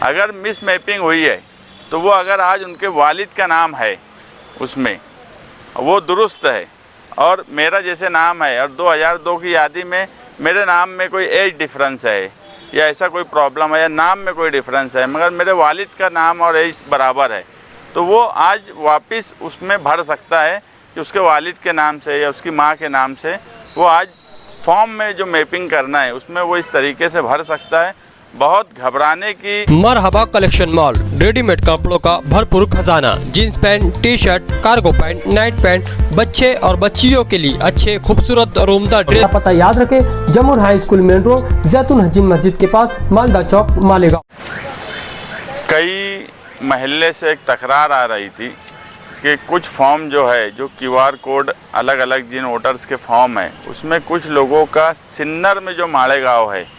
अगर miss mapping हुई है तो वो अगर आज उनके वालिद का नाम है उसमें, वो दुरुस्त है और मेरा जैसे नाम है और 2002 की यादी में मेरे नाम में कोई एज डिफरेंस है या ऐसा कोई प्रॉब्लम है या नाम में कोई डिफरेंस है, मगर मेरे वालिद का नाम और एज बराबर है, तो वो आज वापस उसमें भर सकता है कि उसके वालिद के नाम से या उसकी माँ के नाम से वो आज फॉर्म में जो मैपिंग करना है उसमें वो इस तरीके से भर सकता है। बहुत घबराने की। मरहबा कलेक्शन मॉल, रेडीमेड कपड़ों का भरपूर खजाना, jeans pant, T shirt, cargo pant, night pant, बच्चे और बच्चियों के लिए अच्छे खूबसूरत और उम्दा ड्रेस। पता याद रखें, जमुर हाई स्कूल मेन रोड, जैतून हजीन मस्जिद के पास, मालदा चौक, मालेगांव। कई महल्ले से एक तकरार आ रही थी कि कुछ फॉर्म जो है, जो QR कोड अलग अलग जिन वोटर्स के फॉर्म है, उसमें कुछ लोगों का सिन्नर में जो मालेगांव है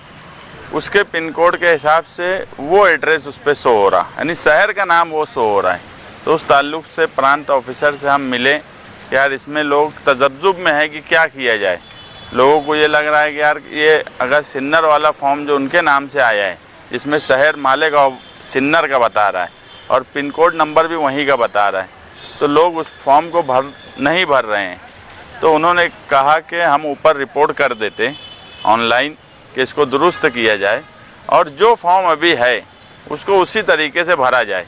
उसके पिन कोड के हिसाब से वो एड्रेस उस पर शो हो रहा, यानी शहर का नाम वो शो हो रहा है। तो उस ताल्लुक़ से प्रांत ऑफिसर से हम मिले, यार इसमें लोग तजब्जुब में है कि क्या किया जाए। लोगों को ये लग रहा है कि यार ये अगर सिन्नर वाला फॉर्म जो उनके नाम से आया है, इसमें शहर मालेगांव सिन्नर का बता रहा है और पिन कोड नंबर भी वहीं का बता रहा है, तो लोग उस फॉर्म को नहीं भर रहे हैं। तो उन्होंने कहा कि हम ऊपर रिपोर्ट कर देते ऑनलाइन कि इसको दुरुस्त किया जाए और जो फॉर्म अभी है उसको उसी तरीके से भरा जाए,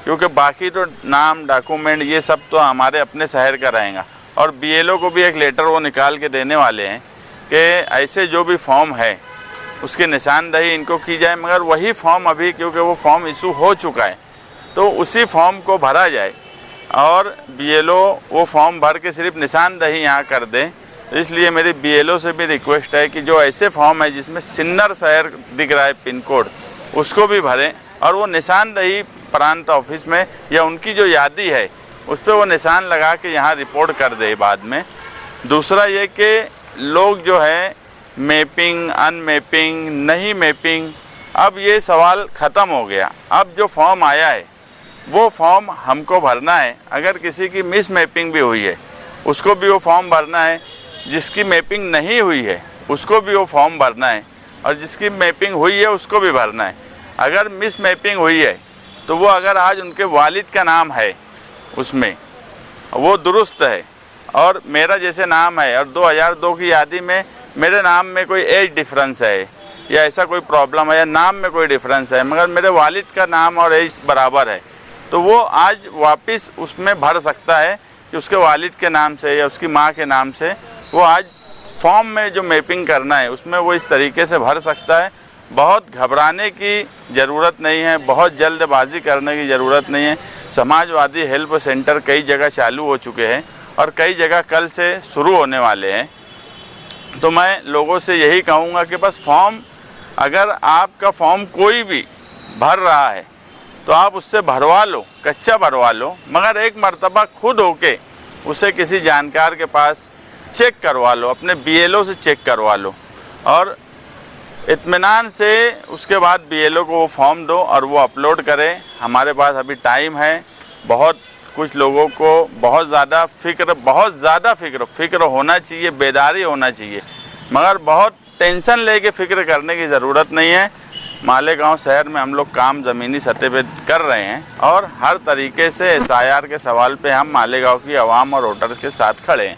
क्योंकि बाकी तो नाम डॉक्यूमेंट ये सब तो हमारे अपने शहर का रहेगा। और BLO को भी एक लेटर वो निकाल के देने वाले हैं कि ऐसे जो भी फॉर्म है उसकी निशानदही इनको की जाए, मगर वही फॉर्म अभी, क्योंकि वो फॉर्म इशू हो चुका है, तो उसी फॉर्म को भरा जाए और BLO वो फॉर्म भर के सिर्फ निशानदही यहाँ कर दें। इसलिए मेरी BLO से भी रिक्वेस्ट है कि जो ऐसे फॉर्म है जिसमें सिन्नर शहर दिख रहा है पिन कोड, उसको भी भरें और वो निशानदही प्रांत ऑफिस में या उनकी जो यादी है उस पर वो निशान लगा के यहाँ रिपोर्ट कर दे बाद में। दूसरा ये कि लोग जो है मैपिंग, अनमैपिंग, नहीं मैपिंग, अब ये सवाल ख़त्म हो गया। अब जो फॉर्म आया है वो फॉर्म हमको भरना है। अगर किसी की मिस मैपिंग भी हुई है उसको भी वो फॉर्म भरना है, जिसकी मैपिंग नहीं हुई है उसको भी वो फॉर्म भरना है और जिसकी मैपिंग हुई है उसको भी भरना है। अगर मिस मैपिंग हुई है तो वो अगर आज उनके वालिद का नाम है उसमें, वो दुरुस्त है और मेरा जैसे नाम है और 2002 की यादी में मेरे नाम में कोई एज डिफरेंस है या ऐसा कोई प्रॉब्लम है या नाम में कोई डिफरेंस है, मगर मेरे वालिद का नाम और एज बराबर है, तो वो आज वापस उसमें भर सकता है कि उसके वालिद के नाम से या उसकी माँ के नाम से वो आज फॉर्म में जो मैपिंग करना है उसमें वो इस तरीके से भर सकता है। बहुत घबराने की ज़रूरत नहीं है, बहुत जल्दबाजी करने की ज़रूरत नहीं है। समाजवादी हेल्प सेंटर कई जगह चालू हो चुके हैं और कई जगह कल से शुरू होने वाले हैं। तो मैं लोगों से यही कहूँगा कि बस फॉर्म, अगर आपका फॉर्म कोई भी भर रहा है तो आप उससे भरवा लो, कच्चा भरवा लो, मगर एक मर्तबा खुद होके उसे किसी जानकार के पास चेक करवा लो, अपने BLO से चेक करवा लो और इत्मीनान से उसके बाद BLO को वो फॉर्म दो और वो अपलोड करें। हमारे पास अभी टाइम है। बहुत कुछ लोगों को बहुत ज़्यादा फ़िक्र होना चाहिए, बेदारी होना चाहिए, मगर बहुत टेंशन लेके फ़िक्र करने की ज़रूरत नहीं है। मालेगांव शहर में हम लोग काम ज़मीनी सतह पे कर रहे हैं और हर तरीके से SIR के सवाल पे हम मालेगांव की आवाम और वोटर्स के साथ खड़े हैं।